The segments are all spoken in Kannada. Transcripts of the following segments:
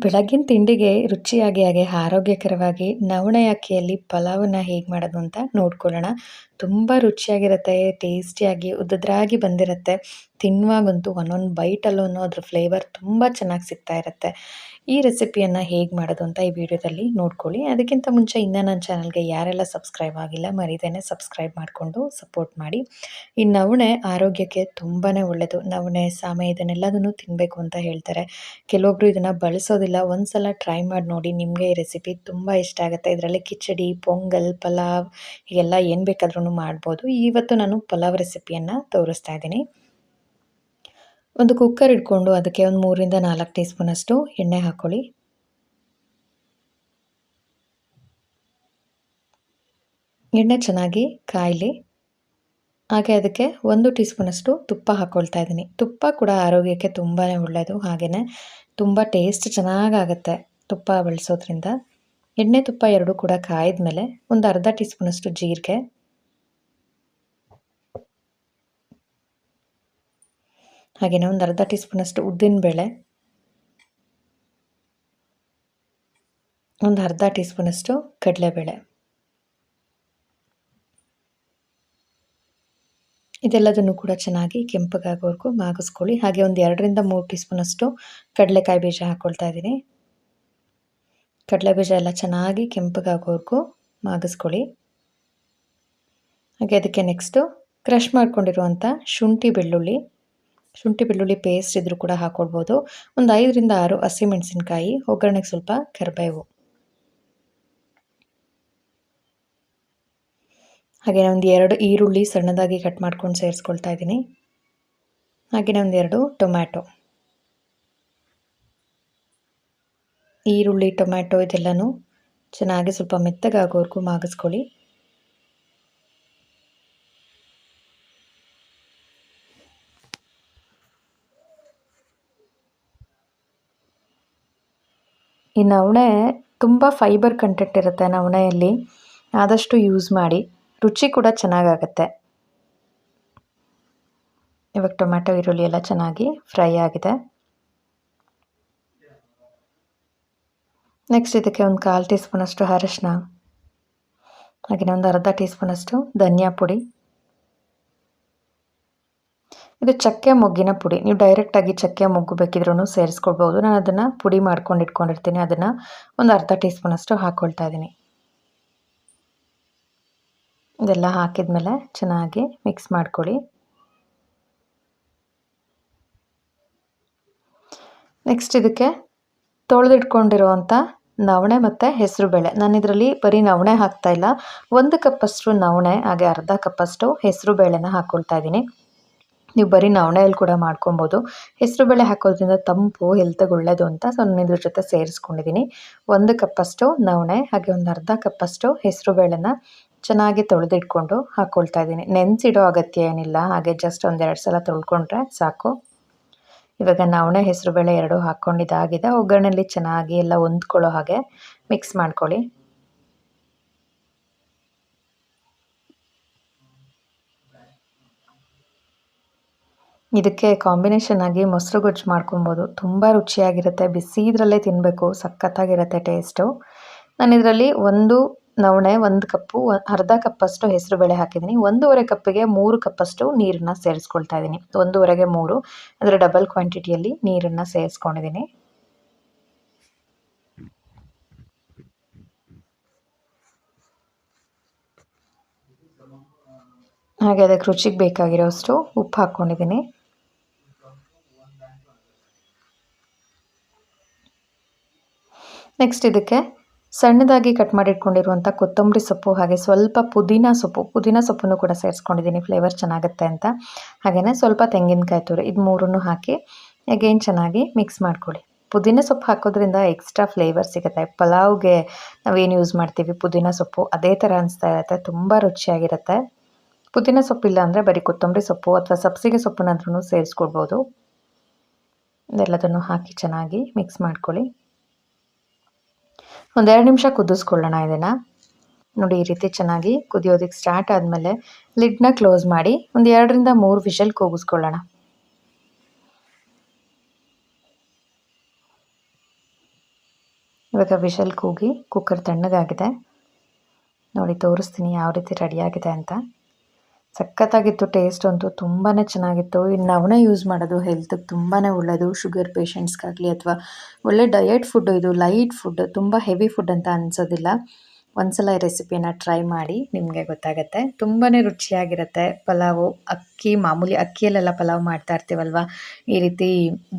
ಬೆಳಗ್ಗಿನ ತಿಂಡಿಗೆ ರುಚಿಯಾಗಿ ಹಾಗೆ ಆರೋಗ್ಯಕರವಾಗಿ ನವಣೆ ಅಕ್ಕಿಯಲ್ಲಿ ಪಲಾವನ್ನ ಹೇಗೆ ಮಾಡೋದು ಅಂತ ನೋಡ್ಕೊಳ್ಳೋಣ. ತುಂಬ ರುಚಿಯಾಗಿರುತ್ತೆ, ಟೇಸ್ಟಿಯಾಗಿ ಉದ್ದುದ್ರಾಗಿ ಬಂದಿರುತ್ತೆ. ತಿನ್ನುವಾಗಂತೂ ಒಂದೊಂದು ಬೈಟಲ್ಲೂ ಅದ್ರ ಫ್ಲೇವರ್ ತುಂಬ ಚೆನ್ನಾಗಿ ಸಿಗ್ತಾ ಇರುತ್ತೆ. ಈ ರೆಸಿಪಿಯನ್ನು ಹೇಗೆ ಮಾಡೋದು ಅಂತ ಈ ವಿಡಿಯೋದಲ್ಲಿ ನೋಡ್ಕೊಳ್ಳಿ. ಅದಕ್ಕಿಂತ ಮುಂಚೆ ಇನ್ನೂ ನನ್ನ ಚಾನಲ್ಗೆ ಯಾರೆಲ್ಲ ಸಬ್ಸ್ಕ್ರೈಬ್ ಆಗಿಲ್ಲ ಮರಿದೇನೆ ಸಬ್ಸ್ಕ್ರೈಬ್ ಮಾಡಿಕೊಂಡು ಸಪೋರ್ಟ್ ಮಾಡಿ. ಈ ನವಣೆ ಆರೋಗ್ಯಕ್ಕೆ ತುಂಬಾ ಒಳ್ಳೆಯದು. ನವಣೆ, ಸಾಮೆ ಇದನ್ನೆಲ್ಲದನ್ನು ತಿನ್ನಬೇಕು ಅಂತ ಹೇಳ್ತಾರೆ. ಕೆಲವೊಬ್ಬರು ಇದನ್ನು ಬಳಸೋದಿಲ್ಲ. ಒಂದು ಸಲ ಟ್ರೈ ಮಾಡಿ ನೋಡಿ, ನಿಮಗೆ ಈ ರೆಸಿಪಿ ತುಂಬ ಇಷ್ಟ ಆಗುತ್ತೆ. ಇದರಲ್ಲಿ ಕಿಚಡಿ, ಪೊಂಗಲ್, ಪಲಾವ್ ಹೀಗೆಲ್ಲ ಏನು ಬೇಕಾದ್ರೂ ಮಾಡ್ಬೋದು. ಇವತ್ತು ನಾನು ಪಲಾವ್ ರೆಸಿಪಿಯನ್ನು ತೋರಿಸ್ತಾ ಇದ್ದೀನಿ. ಒಂದು ಕುಕ್ಕರ್ ಇಟ್ಕೊಂಡು ಅದಕ್ಕೆ ಒಂದು 3ರಿಂದ 4 ಟೀ ಸ್ಪೂನಷ್ಟು ಎಣ್ಣೆ ಹಾಕ್ಕೊಳ್ಳಿ. ಎಣ್ಣೆ ಚೆನ್ನಾಗಿ ಕಾಯಲಿ. ಹಾಗೆ ಅದಕ್ಕೆ 1 ಟೀ ಸ್ಪೂನಷ್ಟು ತುಪ್ಪ ಹಾಕ್ಕೊಳ್ತಾ ಇದ್ದೀನಿ. ತುಪ್ಪ ಕೂಡ ಆರೋಗ್ಯಕ್ಕೆ ತುಂಬಾ ಒಳ್ಳೆಯದು. ಹಾಗೆಯೇ ತುಂಬ ಟೇಸ್ಟ್ ಚೆನ್ನಾಗಾಗುತ್ತೆ ತುಪ್ಪ ಬಳಸೋದ್ರಿಂದ. ಎಣ್ಣೆ ತುಪ್ಪ ಎರಡೂ ಕೂಡ ಕಾಯ್ದ ಮೇಲೆ ಒಂದು ಅರ್ಧ ಟೀ ಸ್ಪೂನಷ್ಟು ಜೀರಿಗೆ, ಹಾಗೆಯೇ ಒಂದು ಅರ್ಧ ಟೀ ಸ್ಪೂನಷ್ಟು ಉದ್ದಿನಬೇಳೆ, ಒಂದು ಅರ್ಧ ಟೀ ಸ್ಪೂನಷ್ಟು ಕಡಲೆಬೇಳೆ, ಇದೆಲ್ಲದನ್ನು ಕೂಡ ಚೆನ್ನಾಗಿ ಕೆಂಪಗಾಗೋವರೆಗೂ ಮಾಗಿಸ್ಕೊಳ್ಳಿ. ಹಾಗೆ ಒಂದು 2ರಿಂದ 3 ಟೀ ಸ್ಪೂನಷ್ಟು ಕಡಲೆಕಾಯಿ ಬೀಜ ಹಾಕ್ಕೊಳ್ತಾ ಇದ್ದೀನಿ. ಕಡಲೆ ಬೀಜ ಎಲ್ಲ ಚೆನ್ನಾಗಿ ಕೆಂಪಗಾಗೋವರೆಗೂ ಮಾಗಿಸ್ಕೊಳ್ಳಿ. ಹಾಗೆ ಅದಕ್ಕೆ ನೆಕ್ಸ್ಟು ಕ್ರಷ್ ಮಾಡ್ಕೊಂಡಿರುವಂಥ ಶುಂಠಿ ಬೆಳ್ಳುಳ್ಳಿ ಪೇಸ್ಟ್ ಇದ್ರೂ ಕೂಡ ಹಾಕ್ಕೊಳ್ಬೋದು. ಒಂದು 5ರಿಂದ 6 ಹಸಿಮೆಣಸಿನ್ಕಾಯಿ, ಒಗ್ಗರಣೆಗೆ ಸ್ವಲ್ಪ ಕರಿಬೇವು, ಹಾಗೆಯೇ ಒಂದು 2 ಈರುಳ್ಳಿ ಸಣ್ಣದಾಗಿ ಕಟ್ ಮಾಡ್ಕೊಂಡು ಸೇರಿಸ್ಕೊಳ್ತಾ ಇದ್ದೀನಿ. ಹಾಗೆಯೇ ಒಂದು 2 ಟೊಮ್ಯಾಟೊ. ಈರುಳ್ಳಿ, ಟೊಮ್ಯಾಟೊ ಇದೆಲ್ಲನೂ ಚೆನ್ನಾಗಿ ಸ್ವಲ್ಪ ಮೆತ್ತಗಾಗೋವರೆಗೂ ಮಾಗಿಸ್ಕೊಳ್ಳಿ. ಈ ನವಣೆ ತುಂಬ ಫೈಬರ್ ಕಂಟೆಂಟ್ ಇರುತ್ತೆ ನವಣೆಯಲ್ಲಿ, ಆದಷ್ಟು ಯೂಸ್ ಮಾಡಿ. ರುಚಿ ಕೂಡ ಚೆನ್ನಾಗಾಗುತ್ತೆ. ಇವಾಗ ಟೊಮ್ಯಾಟೊ, ಈರುಳ್ಳಿ ಎಲ್ಲ ಚೆನ್ನಾಗಿ ಫ್ರೈ ಆಗಿದೆ. ನೆಕ್ಸ್ಟ್ ಇದಕ್ಕೆ ಒಂದು 1/4 ಟೀ ಸ್ಪೂನಷ್ಟು ಅರಿಶಿನ, ಹಾಗೆಯೇ ಒಂದು ಅರ್ಧ ಟೀ ಸ್ಪೂನಷ್ಟು ಧನಿಯಾ ಪುಡಿ. ಇದು ಚಕ್ಕೆ ಮೊಗ್ಗಿನ ಪುಡಿ. ನೀವು ಡೈರೆಕ್ಟಾಗಿ ಚಕ್ಕೆ ಮೊಗ್ಗು ಬೇಕಿದ್ರೂ ಸೇರಿಸ್ಕೊಳ್ಬೋದು. ನಾನು ಅದನ್ನು ಪುಡಿ ಮಾಡ್ಕೊಂಡು ಇಟ್ಕೊಂಡಿರ್ತೀನಿ. ಅದನ್ನು ಒಂದು ಅರ್ಧ ಟೀ ಸ್ಪೂನಷ್ಟು ಹಾಕ್ಕೊಳ್ತಾ ಇದ್ದೀನಿ. ಇದೆಲ್ಲ ಹಾಕಿದ ಮೇಲೆ ಚೆನ್ನಾಗಿ ಮಿಕ್ಸ್ ಮಾಡ್ಕೊಳ್ಳಿ. ನೆಕ್ಸ್ಟ್ ಇದಕ್ಕೆ ತೊಳೆದಿಟ್ಕೊಂಡಿರುವಂಥ ನವಣೆ ಮತ್ತು ಹೆಸರುಬೇಳೆ. ನಾನು ಇದರಲ್ಲಿ ಬರೀ ನವಣೆ ಹಾಕ್ತಾಯಿಲ್ಲ. 1 ಕಪ್ಪಷ್ಟು ನವಣೆ ಹಾಗೆ ಅರ್ಧ ಕಪ್ಪಷ್ಟು ಹೆಸರುಬೇಳೆನ ಹಾಕ್ಕೊಳ್ತಾ ಇದ್ದೀನಿ. ನೀವು ಬರೀ ನವಣೆಯಲ್ಲಿ ಕೂಡ ಮಾಡ್ಕೊಬೋದು. ಹೆಸರುಬೇಳೆ ಹಾಕೋದ್ರಿಂದ ತಂಪು, ಹೆಲ್ತ್ಗೆ ಒಳ್ಳೆಯದು ಅಂತ ನಾನು ಇದ್ರ ಜೊತೆ ಸೇರಿಸ್ಕೊಂಡಿದ್ದೀನಿ. 1 ಕಪ್ಪಷ್ಟು ನವಣೆ ಹಾಗೆ ಒಂದು ಅರ್ಧ ಕಪ್ಪಷ್ಟು ಹೆಸರುಬೇಳೆನ ಚೆನ್ನಾಗಿ ತೊಳೆದಿಟ್ಕೊಂಡು ಹಾಕ್ಕೊಳ್ತಾ ಇದ್ದೀನಿ. ನೆನೆಸಿಡೋ ಅಗತ್ಯ ಏನಿಲ್ಲ, ಹಾಗೆ ಜಸ್ಟ್ ಒಂದು 2 ಸಲ ತೊಳ್ಕೊಂಡ್ರೆ ಸಾಕು. ಇವಾಗ ನವಣೆ, ಹೆಸರುಬೇಳೆ ಎರಡೂ ಹಾಕ್ಕೊಂಡಿದ್ದಾಗಿದೆ. ಒಗ್ಗರಣೆಯಲ್ಲಿ ಚೆನ್ನಾಗಿ ಎಲ್ಲ ಹೊಂದ್ಕೊಳ್ಳೋ ಹಾಗೆ ಮಿಕ್ಸ್ ಮಾಡ್ಕೊಳ್ಳಿ. ಇದಕ್ಕೆ ಕಾಂಬಿನೇಷನ್ ಆಗಿ ಮೊಸರು ಗೊಜ್ಜು ಮಾಡ್ಕೊಬೋದು. ತುಂಬ ರುಚಿಯಾಗಿರುತ್ತೆ. ಬಿಸಿ ಇದರಲ್ಲೇ ತಿನ್ನಬೇಕು, ಸಖತ್ತಾಗಿರುತ್ತೆ ಟೇಸ್ಟು. ನಾನು ಇದರಲ್ಲಿ 1 ನವಣೆ, 1 ಕಪ್ಪು, ಅರ್ಧ ಕಪ್ಪಷ್ಟು ಹೆಸರುಬೇಳೆ ಹಾಕಿದ್ದೀನಿ. 1.5 ಕಪ್ಪಿಗೆ 3 ಕಪ್ಪಷ್ಟು ನೀರನ್ನು ಸೇರಿಸ್ಕೊಳ್ತಾ ಇದ್ದೀನಿ. 1.5ಗೆ 3 ಅಂದರೆ ಡಬಲ್ ಕ್ವಾಂಟಿಟಿಯಲ್ಲಿ ನೀರನ್ನು ಸೇರಿಸ್ಕೊಂಡಿದ್ದೀನಿ. ಹಾಗೆ ಅದಕ್ಕೆ ರುಚಿಗೆ ಬೇಕಾಗಿರೋಷ್ಟು ಉಪ್ಪು ಹಾಕ್ಕೊಂಡಿದ್ದೀನಿ. ನೆಕ್ಸ್ಟ್ ಇದಕ್ಕೆ ಸಣ್ಣದಾಗಿ ಕಟ್ ಮಾಡಿಟ್ಕೊಂಡಿರುವಂಥ ಕೊತ್ತಂಬರಿ ಸೊಪ್ಪು, ಹಾಗೆ ಸ್ವಲ್ಪ ಪುದೀನ ಸೊಪ್ಪನ್ನು ಕೂಡ ಸೇರಿಸ್ಕೊಂಡಿದ್ದೀನಿ, ಫ್ಲೇವರ್ ಚೆನ್ನಾಗುತ್ತೆ ಅಂತ. ಹಾಗೆಯೇ ಸ್ವಲ್ಪ ತೆಂಗಿನಕಾಯಿ ತುರಿ, ಇದು 3 ಹಾಕಿ ಅಗೇನ್ ಚೆನ್ನಾಗಿ ಮಿಕ್ಸ್ ಮಾಡ್ಕೊಳ್ಳಿ. ಪುದೀನ ಸೊಪ್ಪು ಹಾಕೋದ್ರಿಂದ ಎಕ್ಸ್ಟ್ರಾ ಫ್ಲೇವರ್ ಸಿಗುತ್ತೆ. ಪಲಾವ್ಗೆ ನಾವೇನು ಯೂಸ್ ಮಾಡ್ತೀವಿ ಪುದೀನ ಸೊಪ್ಪು, ಅದೇ ಥರ ಅನಿಸ್ತಾ ಇರುತ್ತೆ. ತುಂಬ ರುಚಿಯಾಗಿರುತ್ತೆ. ಪುದೀನ ಸೊಪ್ಪಿಲ್ಲ ಅಂದರೆ ಬರೀ ಕೊತ್ತಂಬರಿ ಸೊಪ್ಪು ಅಥವಾ ಸಬ್ಸಿಗೆ ಸೊಪ್ಪನ್ನಾದ್ರೂ ಸೇರಿಸ್ಕೊಳ್ಬೋದು. ಇದೆಲ್ಲದನ್ನು ಹಾಕಿ ಚೆನ್ನಾಗಿ ಮಿಕ್ಸ್ ಮಾಡ್ಕೊಳ್ಳಿ. ಒಂದು 2 ನಿಮಿಷ ಕುದಿಸ್ಕೊಳ್ಳೋಣ ಇದನ್ನು. ನೋಡಿ, ಈ ರೀತಿ ಚೆನ್ನಾಗಿ ಕುದಿಯೋದಕ್ಕೆ ಸ್ಟಾರ್ಟ್ ಆದಮೇಲೆ ಲಿಡ್ನ ಕ್ಲೋಸ್ ಮಾಡಿ ಒಂದು 2ರಿಂದ 3 ವಿಷಲ್ ಕೂಗಿಸ್ಕೊಳ್ಳೋಣ. ಇವಾಗ ವಿಷಲ್ ಕೂಗಿ ಕುಕ್ಕರ್ ತಣ್ಣಗಾಗಿದೆ. ನೋಡಿ ತೋರಿಸ್ತೀನಿ ಯಾವ ರೀತಿ ರೆಡಿಯಾಗಿದೆ ಅಂತ. ಸಖತ್ತಾಗಿತ್ತು. ಟೇಸ್ಟ್ ಅಂತೂ ತುಂಬಾ ಚೆನ್ನಾಗಿತ್ತು. ಈ ನವಣೆ ಯೂಸ್ ಮಾಡೋದು ಹೆಲ್ತ್ಗೆ ತುಂಬಾ ಒಳ್ಳೆಯದು. ಶುಗರ್ ಪೇಷಂಟ್ಸ್ಗಾಗಲಿ ಅಥವಾ ಒಳ್ಳೆ ಡಯಟ್ ಫುಡ್ಡು ಇದು. ಲೈಟ್ ಫುಡ್, ತುಂಬ ಹೆವಿ ಫುಡ್ ಅಂತ ಅನಿಸೋದಿಲ್ಲ. ಒಂದ್ಸಲ ಈ ರೆಸಿಪಿನ ಟ್ರೈ ಮಾಡಿ, ನಿಮಗೆ ಗೊತ್ತಾಗುತ್ತೆ. ತುಂಬಾ ರುಚಿಯಾಗಿರುತ್ತೆ. ಪಲಾವು ಮಾಮೂಲಿ ಅಕ್ಕಿಯಲ್ಲೆಲ್ಲ ಪಲಾವ್ ಮಾಡ್ತಾ ಇರ್ತೀವಲ್ವ, ಈ ರೀತಿ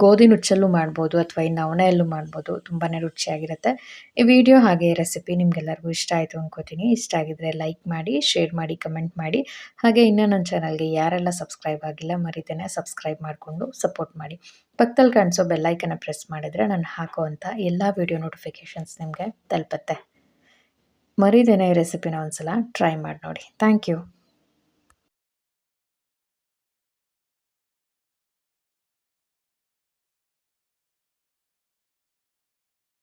ಗೋಧಿ ನುಚ್ಚಲ್ಲೂ ಮಾಡ್ಬೋದು ಅಥವಾ ಈ ನವಣೆಯಲ್ಲೂ ಮಾಡ್ಬೋದು. ತುಂಬಾ ರುಚಿಯಾಗಿರುತ್ತೆ. ಈ ವಿಡಿಯೋ ಹಾಗೆ ರೆಸಿಪಿ ನಿಮ್ಗೆಲ್ಲರಿಗೂ ಇಷ್ಟ ಆಯಿತು ಅನ್ಕೋತೀನಿ. ಇಷ್ಟ ಆಗಿದ್ರೆ ಲೈಕ್ ಮಾಡಿ, ಶೇರ್ ಮಾಡಿ, ಕಮೆಂಟ್ ಮಾಡಿ. ಹಾಗೆ ಇನ್ನೂ ನನ್ನ ಚಾನಲ್ಗೆ ಯಾರೆಲ್ಲ ಸಬ್ಸ್ಕ್ರೈಬ್ ಆಗಿಲ್ಲ ಮರಿದೇನೆ ಸಬ್ಸ್ಕ್ರೈಬ್ ಮಾಡಿಕೊಂಡು ಸಪೋರ್ಟ್ ಮಾಡಿ. ಪಕ್ಕದಲ್ಲಿ ಕಾಣಿಸೋ ಬೆಲ್ಲೈಕನ್ನ ಪ್ರೆಸ್ ಮಾಡಿದರೆ ನಾನು ಹಾಕುವಂಥ ಎಲ್ಲ ವಿಡಿಯೋ ನೋಟಿಫಿಕೇಷನ್ಸ್ ನಿಮಗೆ ತಲುಪುತ್ತೆ. ಮರಿದೇನೆ ಈ ರೆಸಿಪಿನ ಒಂದ್ಸಲ ಟ್ರೈ ಮಾಡಿ ನೋಡಿ. Thank you.